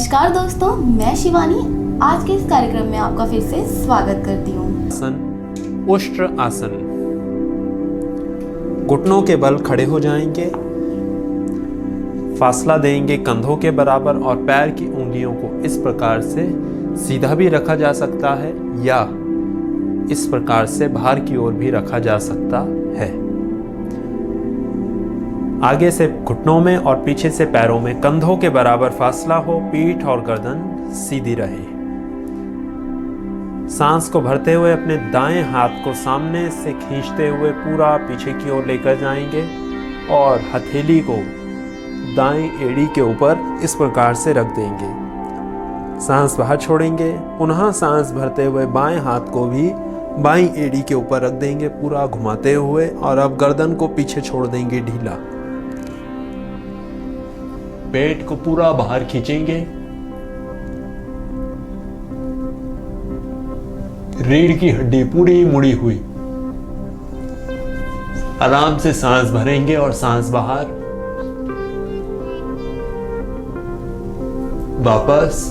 नमस्कार दोस्तों, मैं शिवानी आज के इस कार्यक्रम में आपका फिर से स्वागत करती हूँ। आसन उष्ट्र आसन। घुटनों के बल खड़े हो जाएंगे, फासला देंगे कंधों के बराबर और पैर की उंगलियों को इस प्रकार से सीधा भी रखा जा सकता है या इस प्रकार से बाहर की ओर भी रखा जा सकता है। आगे से घुटनों में और पीछे से पैरों में कंधों के बराबर फासला हो, पीठ और गर्दन सीधी रहे। सांस को भरते हुए अपने दाएं हाथ को सामने से खींचते हुए पूरा पीछे की ओर लेकर जाएंगे और हथेली को दाएं एड़ी के ऊपर इस प्रकार से रख देंगे। सांस बाहर छोड़ेंगे, पुनः सांस भरते हुए बाएं हाथ को भी बाईं एड़ी के ऊपर रख देंगे पूरा घुमाते हुए, और अब गर्दन को पीछे छोड़ देंगे ढीला। पेट को पूरा बाहर खींचेंगे, रीढ़ की हड्डी पूरी मुड़ी हुई। आराम से सांस भरेंगे और सांस बाहर। वापस।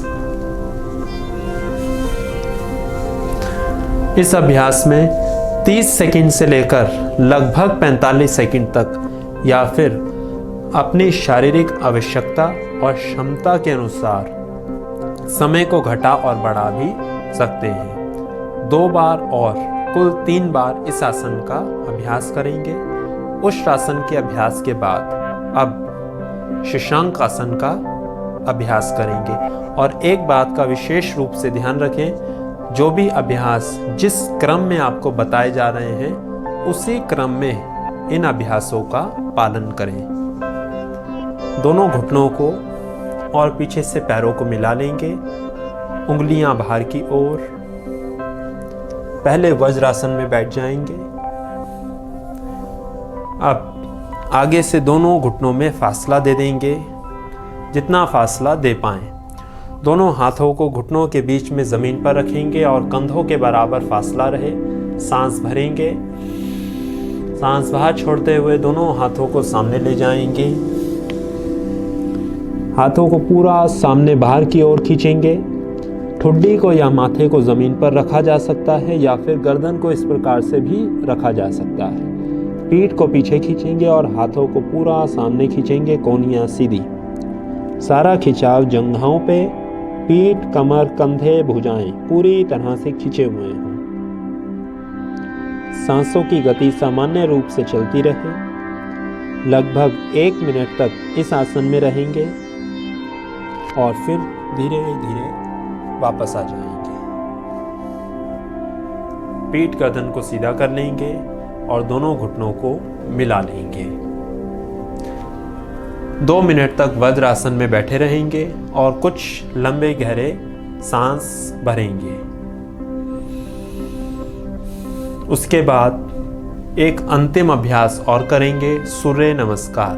इस अभ्यास में 30 सेकंड से लेकर लगभग 45 सेकंड तक या फिर अपनी शारीरिक आवश्यकता और क्षमता के अनुसार समय को घटा और बढ़ा भी सकते हैं। 2 बार और कुल 3 बार इस आसन का अभ्यास करेंगे। उष्ट्र आसन के अभ्यास के बाद अब शशांक आसन का अभ्यास करेंगे। और एक बात का विशेष रूप से ध्यान रखें, जो भी अभ्यास जिस क्रम में आपको बताए जा रहे हैं उसी क्रम में इन अभ्यासों का पालन करें। दोनों घुटनों को और पीछे से पैरों को मिला लेंगे, उंगलियां बाहर की ओर। पहले वज्रासन में बैठ जाएंगे। अब आगे से दोनों घुटनों में फासला दे देंगे, जितना फासला दे पाएं। दोनों हाथों को घुटनों के बीच में जमीन पर रखेंगे और कंधों के बराबर फासला रहे। सांस भरेंगे, सांस बाहर छोड़ते हुए दोनों हाथों को सामने ले जाएंगे। हाथों को पूरा सामने बाहर की ओर खींचेंगे। ठुड्डी को या माथे को जमीन पर रखा जा सकता है या फिर गर्दन को इस प्रकार से भी रखा जा सकता है। पीठ को पीछे खींचेंगे और हाथों को पूरा सामने खींचेंगे, कोहनियां सीधी। सारा खिंचाव जंघाओं पे, पीठ, कमर, कंधे, भुजाएं पूरी तरह से खींचे हुए हैं। सांसों की गति सामान्य रूप से चलती रहे। लगभग 1 मिनट तक इस आसन में रहेंगे और फिर धीरे धीरे वापस आ जाएंगे। पीठ गर्दन को सीधा कर लेंगे और दोनों घुटनों को मिला लेंगे। 2 मिनट तक वज्रासन में बैठे रहेंगे और कुछ लंबे गहरे सांस भरेंगे। उसके बाद एक अंतिम अभ्यास और करेंगे, सूर्य नमस्कार।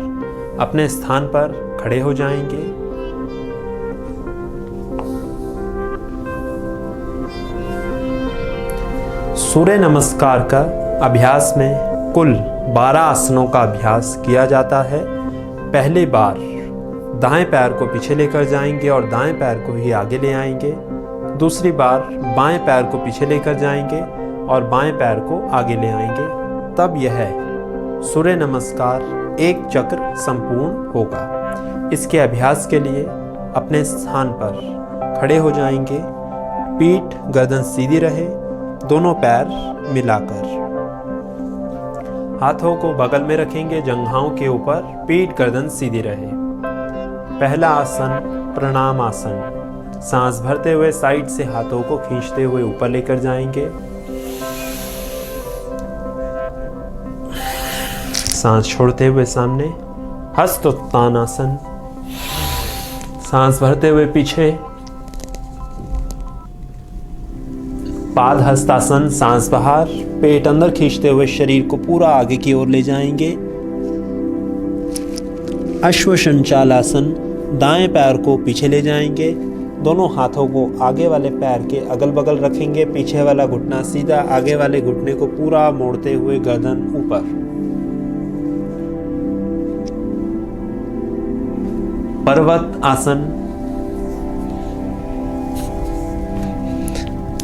अपने स्थान पर खड़े हो जाएंगे। सूर्य नमस्कार का अभ्यास में कुल 12 आसनों का अभ्यास किया जाता है। पहली बार दाएं पैर को पीछे लेकर जाएंगे और दाएं पैर को ही आगे ले आएंगे। दूसरी बार बाएं पैर को पीछे लेकर जाएंगे और बाएं पैर को आगे ले आएंगे। तब यह सूर्य नमस्कार एक चक्र संपूर्ण होगा। इसके अभ्यास के लिए अपने स्थान पर खड़े हो जाएंगे। पीठ गर्दन सीधी रहे, दोनों पैर मिलाकर। हाथों को बगल में रखेंगे, जंघाओं के ऊपर, पीठ गर्दन सीधी रहे। पहला आसन प्रणाम आसन। सांस भरते हुए साइड से हाथों को खींचते हुए ऊपर लेकर जाएंगे। सांस छोड़ते हुए सामने। हस्तोत्थान आसन। सांस भरते हुए पीछे। पाद हस्तासन। सांस बाहर, पेट अंदर खींचते हुए शरीर को पूरा आगे की ओर ले जाएंगे। अश्वसंचालासन। दाएं पैर को पीछे ले जाएंगे, दोनों हाथों को आगे वाले पैर के अगल बगल रखेंगे। पीछे वाला घुटना सीधा, आगे वाले घुटने को पूरा मोड़ते हुए गर्दन ऊपर। पर्वत आसन।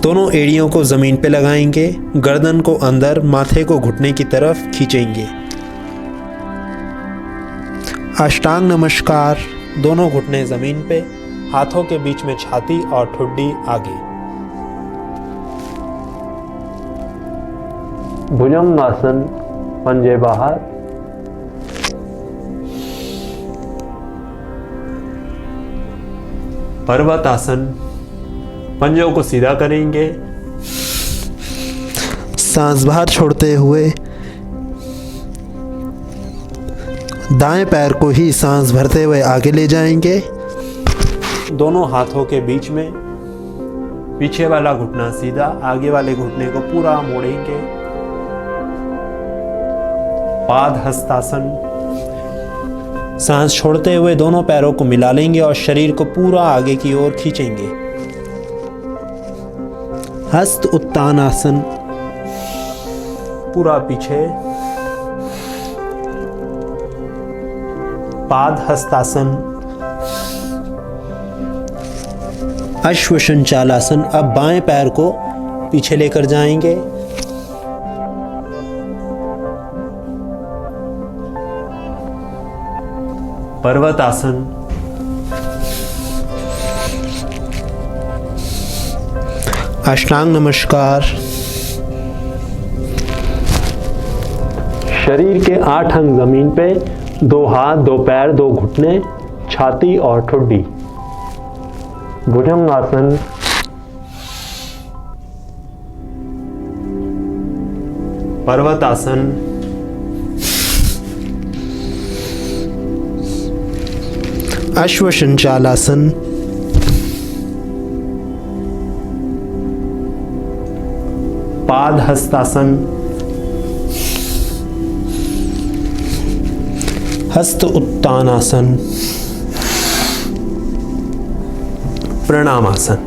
दोनों एड़ियों को ज़मीन पे लगाएंगे, गर्दन को अंदर, माथे को घुटने की तरफ खींचेंगे। अष्टांग नमस्कार। दोनों घुटने ज़मीन पे, हाथों के बीच में छाती और ठुड्डी आगे। भुजंगासन, पंजे बाहर। पर्वतासन, पंजों को सीधा करेंगे, सांस बाहर छोड़ते हुए दाएं पैर को ही सांस भरते हुए आगे ले जाएंगे। दोनों हाथों के बीच में पीछे वाला घुटना सीधा, आगे वाले घुटने को पूरा मोड़ेंगे। पाद हस्तासन, सांस छोड़ते हुए दोनों पैरों को मिला लेंगे और शरीर को पूरा आगे की ओर खींचेंगे। हस्त उत्तान आसन, पूरा पीछे। पाद हस्तासन। अश्वसंचालासन, अब बाएं पैर को पीछे लेकर जाएंगे। पर्वतासन। अष्टांग नमस्कार। शरीर के 8 अंग जमीन पे, 2 हाथ, 2 पैर, 2 घुटने, छाती और ठुड्डी। भुजंगासन। पर्वतासन। अश्वसंचालासन। पाद हस्तासन। हस्त उत्तानासन। प्रणामासन।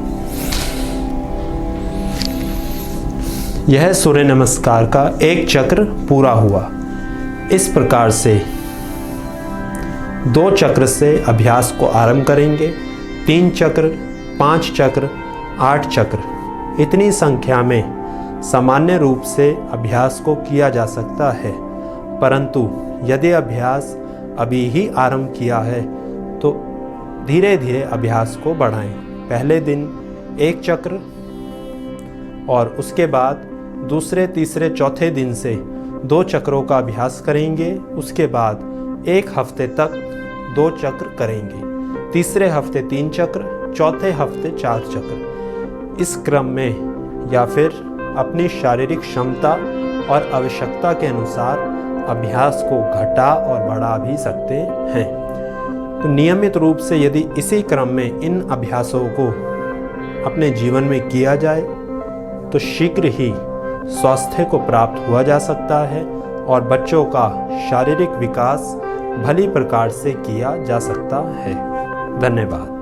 यह सूर्य नमस्कार का एक चक्र पूरा हुआ। इस प्रकार से 2 चक्र से अभ्यास को आरंभ करेंगे। 3 चक्र, 5 चक्र, 8 चक्र, इतनी संख्या में सामान्य रूप से अभ्यास को किया जा सकता है। परंतु यदि अभ्यास अभी ही आरंभ किया है तो धीरे धीरे अभ्यास को बढ़ाएं। पहले दिन 1 चक्र और उसके बाद दूसरे, तीसरे, चौथे दिन से 2 चक्रों का अभ्यास करेंगे। उसके बाद 1 हफ्ते तक 2 चक्र करेंगे। तीसरे हफ्ते 3 चक्र, चौथे हफ्ते 4 चक्र। इस क्रम में या फिर अपनी शारीरिक क्षमता और आवश्यकता के अनुसार अभ्यास को घटा और बढ़ा भी सकते हैं। तो नियमित रूप से यदि इसी क्रम में इन अभ्यासों को अपने जीवन में किया जाए तो शीघ्र ही स्वास्थ्य को प्राप्त हुआ जा सकता है और बच्चों का शारीरिक विकास भली प्रकार से किया जा सकता है। धन्यवाद।